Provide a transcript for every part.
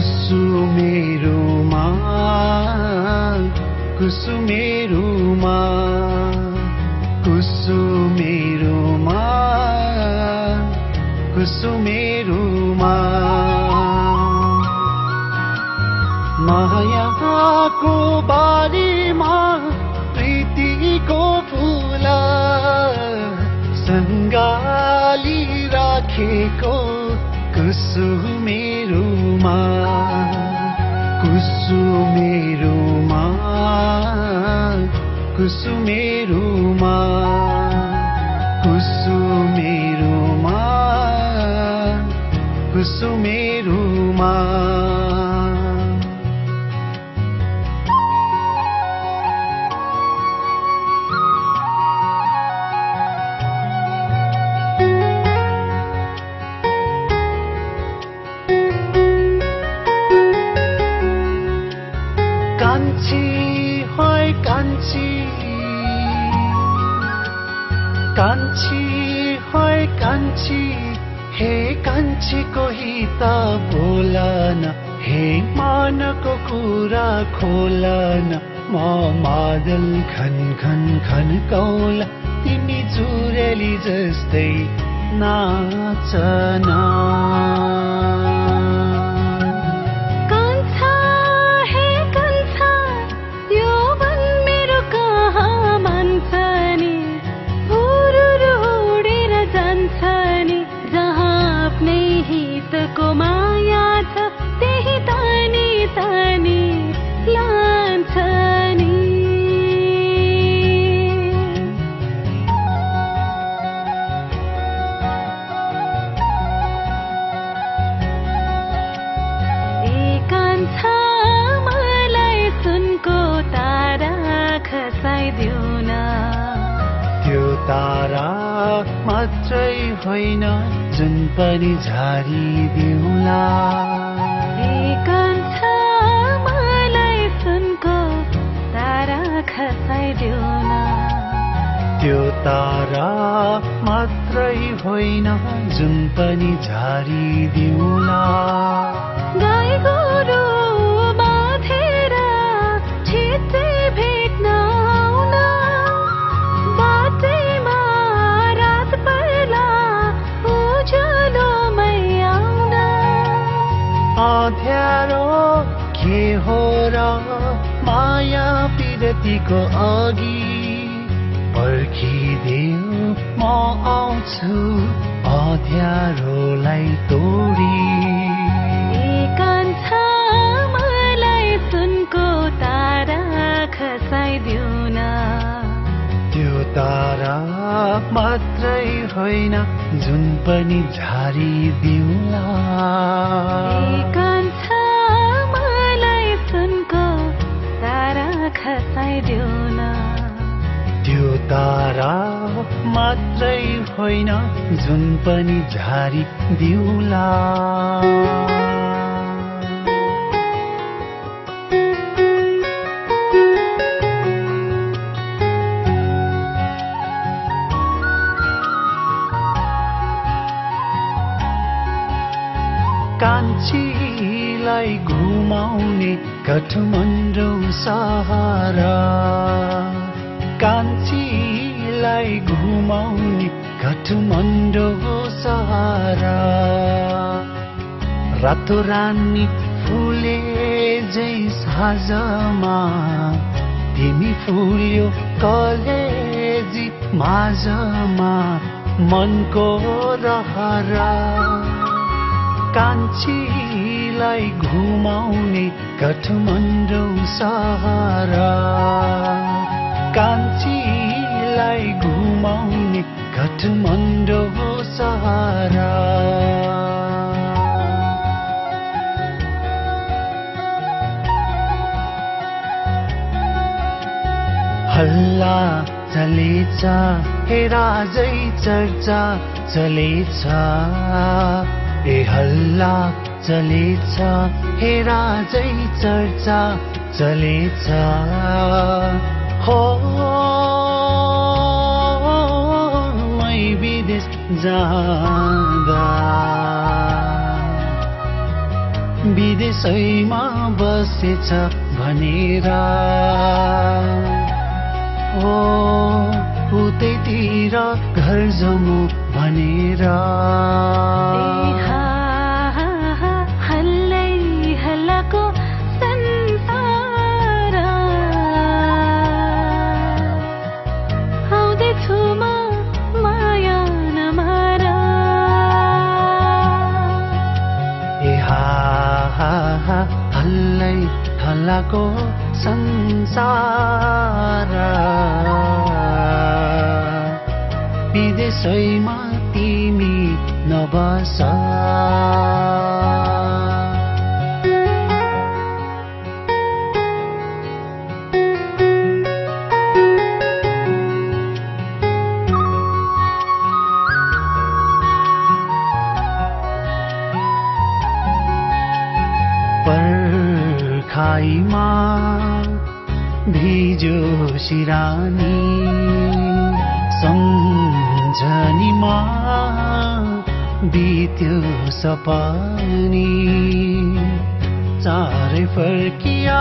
कुसुमेरुमा कुसुमेरुमा कुसुमेरुमा कुसुमेरुमा मायाको बारीमा प्रीतिको फूल सङ्गाली राखेको कुसुमेरुमा कुसुमेरुमा कुसुमेरुमा कुसुमेरुमा कुसुमेरुमा कान्छी होय कान्छी हे कान्छी कोही त बोलन हे मानको कुरा खोलन म मादल खन खन खन कौला तिमी जुरेली जस्तै नाचना तारा मात्रै होइन जुन पनि झारिदिउला मलाई सुनको तारा खसाइदिउला त्यो तारा मात्रै होइन जुन पनि झारिदिउला गाई गोरु बाँधेर छिट्टै भेट्न अँध्यारो के हो र माया पिरतीको अघि पर्खिदेऊ म आउँछु अँध्यारोलाई तोडी कान्छा मलाई सुनको तारा खसाइदिउ न त्यो तारा मात्रै होइन जुन पनि झारिदिउला कान्छा मलाई सुनको तारा खसाइदिउ न त्यो तारा मात्रै होइन जुन पनि झारिदिउला कान्छीलाई घुमाउने काठमाडौँ सहर कान्छीलाई घुमाउने काठमाडौँ सहर रातो रानी फुले जै साँझमा तिमी फुल्यो कलेजी माझमा मनको रहर कान्छीलाई घुमाउने काठमाडौँ सहर कान्छीलाई घुमाउने काठमाडौँ सहर हल्ला चलेछ हे राजै चर्चा चलेछ ए हल्ला चलेछ हे राजै चर्चा चलेछ हो मै विदेश जाँदा विदेशैमा बसेछ भनेर ओ उतैतिर घर जमु भनेर हल्लै हल्लाको संसार आउँदैछु म माया नमार हल्लै हल्लाको संसार विदेशैमा तिमी नबस पर्खाइमा भिजो सिरानी सम्झनीमा बित्यो सपनी चारै फर्किया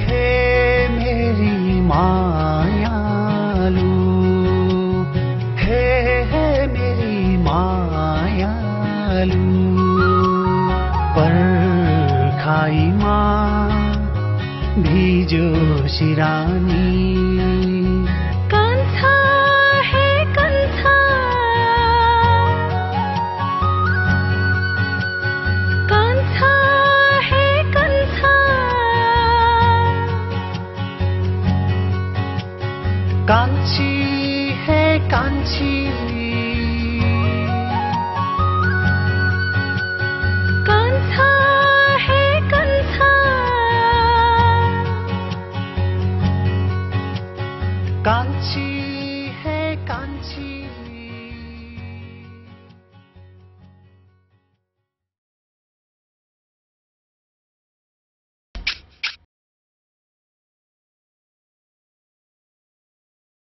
हे मेरी मायालु हे मेरी मायालु पर्खाइमा भिजो सिरानी